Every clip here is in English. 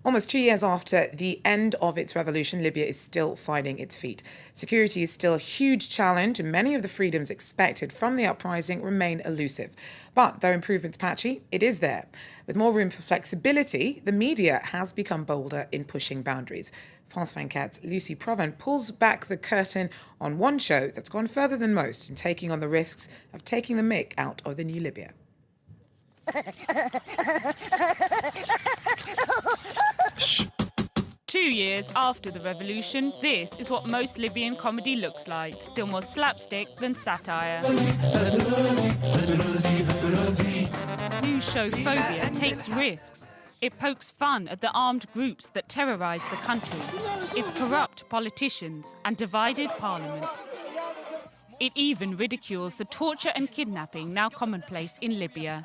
Almost 2 years after the end of its revolution, Libya is still finding its feet. Security is still a huge challenge, and many of the freedoms expected from the uprising remain elusive. But though improvement's patchy, it is there. With more room for flexibility, the media has become bolder in pushing boundaries. France 24's Lucy Proven pulls back the curtain on one show that's gone further than most in taking on the risks of taking the mick out of the new Libya. 2 years after the revolution, this is what most Libyan comedy looks like, still more slapstick than satire. New show Phobia takes risks. It pokes fun at the armed groups that terrorise the country, its corrupt politicians and divided parliament. It even ridicules the torture and kidnapping now commonplace in Libya.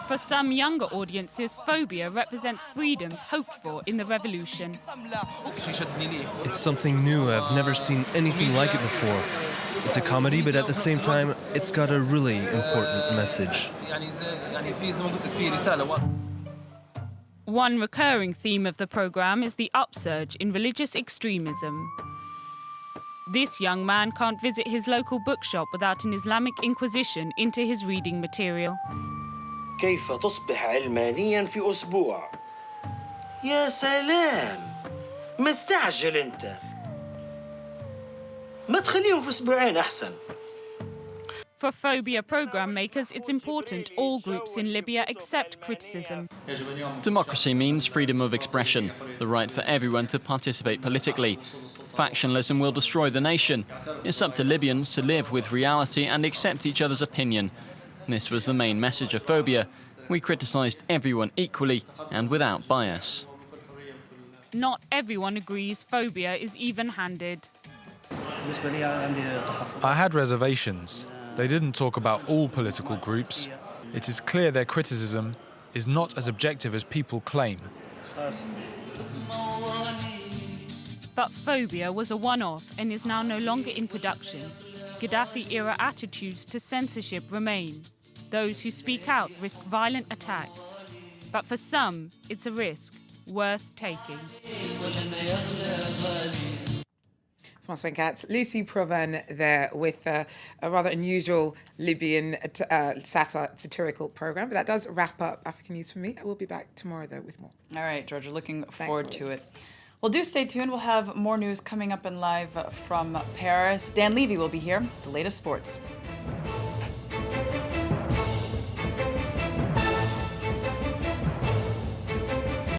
For some younger audiences, Phobia represents freedoms hoped for in the revolution. It's something new. I've never seen anything like it before. It's a comedy, but at the same time, it's got a really important message. One recurring theme of the programme is the upsurge in religious extremism. This young man can't visit his local bookshop without an Islamic inquisition into his reading material. كيف تصبح علمانياً في أسبوع؟ يا سلام، مستعجل أنت. ما تخليهم في أسبوعين أحسن. For Phobia programme makers, it's important all groups in Libya accept criticism. Democracy means freedom of expression, the right for everyone to participate politically. Factionalism will destroy the nation. It's up to Libyans to live with reality and accept each other's opinion. This was the main message of Phobia. We criticised everyone equally and without bias. Not everyone agrees Phobia is even-handed. I had reservations. They didn't talk about all political groups. It is clear their criticism is not as objective as people claim. But Phobia was a one-off and is now no longer in production. Gaddafi-era attitudes to censorship remain. Those who speak out risk violent attack. But for some, it's a risk worth taking. France 24's Lucy Proven there with a rather unusual Libyan satirical programme. But that does wrap up African News for me. I will be back tomorrow, though, with more. All right, Georgia, looking forward to it. Well, do stay tuned. We'll have more news coming up in live from Paris. Dan Levy will be here, the latest sports.